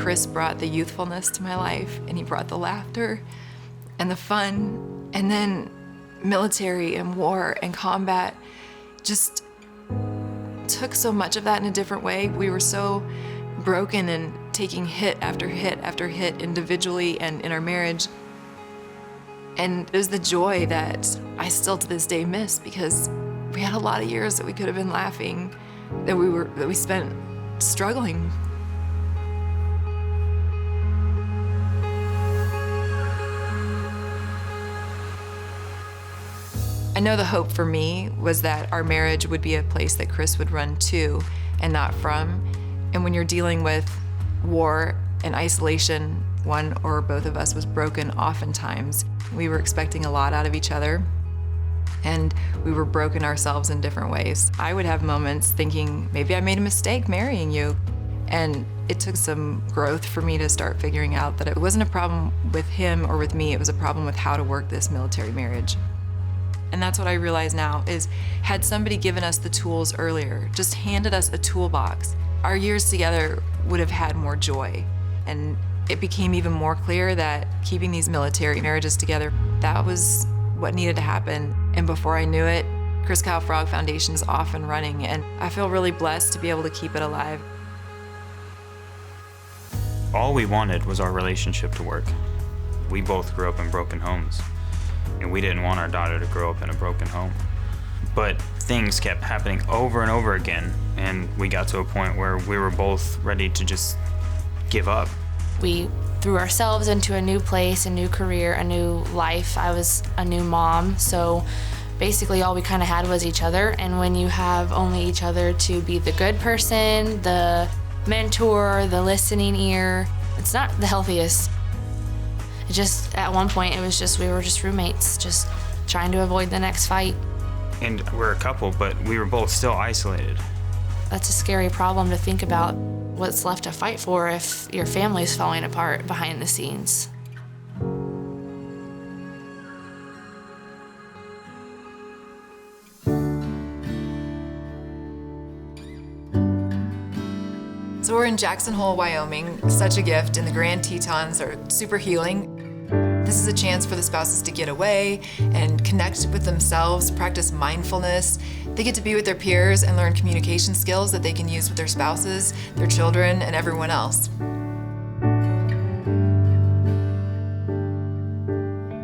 Chris brought the youthfulness to my life, and he brought the laughter and the fun, and then military and war and combat just took so much of that in a different way. We were so broken and taking hit after hit after hit individually and in our marriage. And it was the joy that I still to this day miss, because we had a lot of years that we could have been laughing, that we spent struggling. I know the hope for me was that our marriage would be a place that Chris would run to and not from. And when you're dealing with war and isolation, one or both of us was broken oftentimes. We were expecting a lot out of each other, and we were broken ourselves in different ways. I would have moments thinking, maybe I made a mistake marrying you. And it took some growth for me to start figuring out that it wasn't a problem with him or with me, it was a problem with how to work this military marriage. And that's what I realize now is, had somebody given us the tools earlier, just handed us a toolbox, our years together would have had more joy. And it became even more clear that keeping these military marriages together, that was what needed to happen. And before I knew it, Kyle Frog Foundation is off and running, and I feel really blessed to be able to keep it alive. All we wanted was our relationship to work. We both grew up in broken homes, and we didn't want our daughter to grow up in a broken home. But things kept happening over and over again, and we got to a point where we were both ready to just give up. We threw ourselves into a new place, a new career, a new life. I was a new mom, so basically all we kind of had was each other. And when you have only each other to be the good person, the mentor, the listening ear, it's not the healthiest. It just, at one point, it was just, we were just roommates, just trying to avoid the next fight. And we're a couple, but we were both still isolated. That's a scary problem to think about. What's left to fight for if your family's falling apart behind the scenes? So we're in Jackson Hole, Wyoming. Such a gift, and the Grand Tetons are super healing. This is a chance for the spouses to get away and connect with themselves, practice mindfulness. They get to be with their peers and learn communication skills that they can use with their spouses, their children, and everyone else.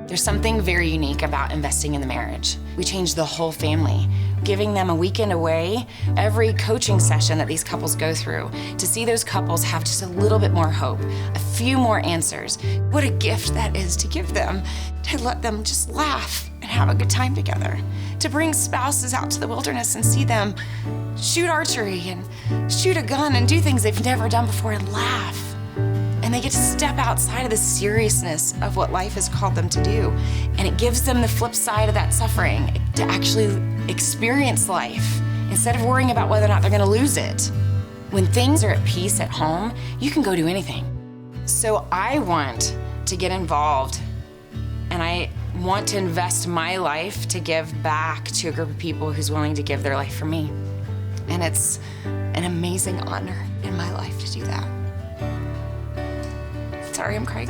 There's something very unique about investing in the marriage. We changed the whole family, giving them a weekend away, every coaching session that these couples go through, to see those couples have just a little bit more hope, a few more answers. What a gift that is to give them, to let them just laugh and have a good time together, to bring spouses out to the wilderness and see them shoot archery and shoot a gun and do things they've never done before and laugh. And they get to step outside of the seriousness of what life has called them to do. And it gives them the flip side of that suffering, to actually experience life instead of worrying about whether or not they're gonna lose it. When things are at peace at home, you can go do anything. So I want to get involved, and I want to invest my life to give back to a group of people who's willing to give their life for me. And it's an amazing honor in my life to do that. Sorry, I'm crying.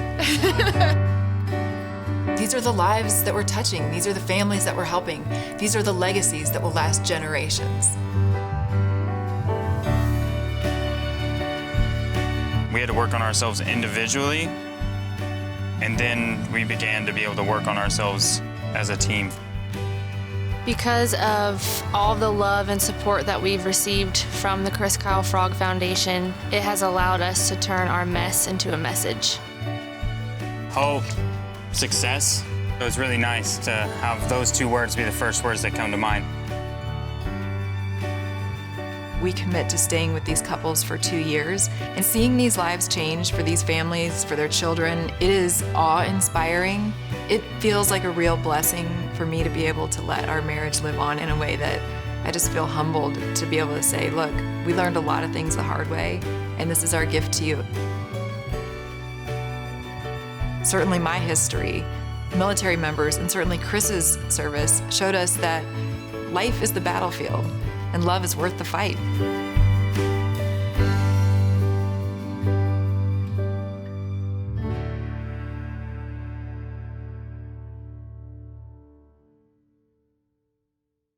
These are the lives that we're touching. These are the families that we're helping. These are the legacies that will last generations. We had to work on ourselves individually, and then we began to be able to work on ourselves as a team. Because of all the love and support that we've received from the Kyle Frog Foundation, it has allowed us to turn our mess into a message. Hope, success. It was really nice to have those two words be the first words that come to mind. We commit to staying with these couples for 2 years, and seeing these lives change for these families, for their children, it is awe-inspiring. It feels like a real blessing for me to be able to let our marriage live on in a way that I just feel humbled to be able to say, look, we learned a lot of things the hard way, and this is our gift to you. Certainly my history, military members, and certainly Chris's service showed us that life is the battlefield, and love is worth the fight.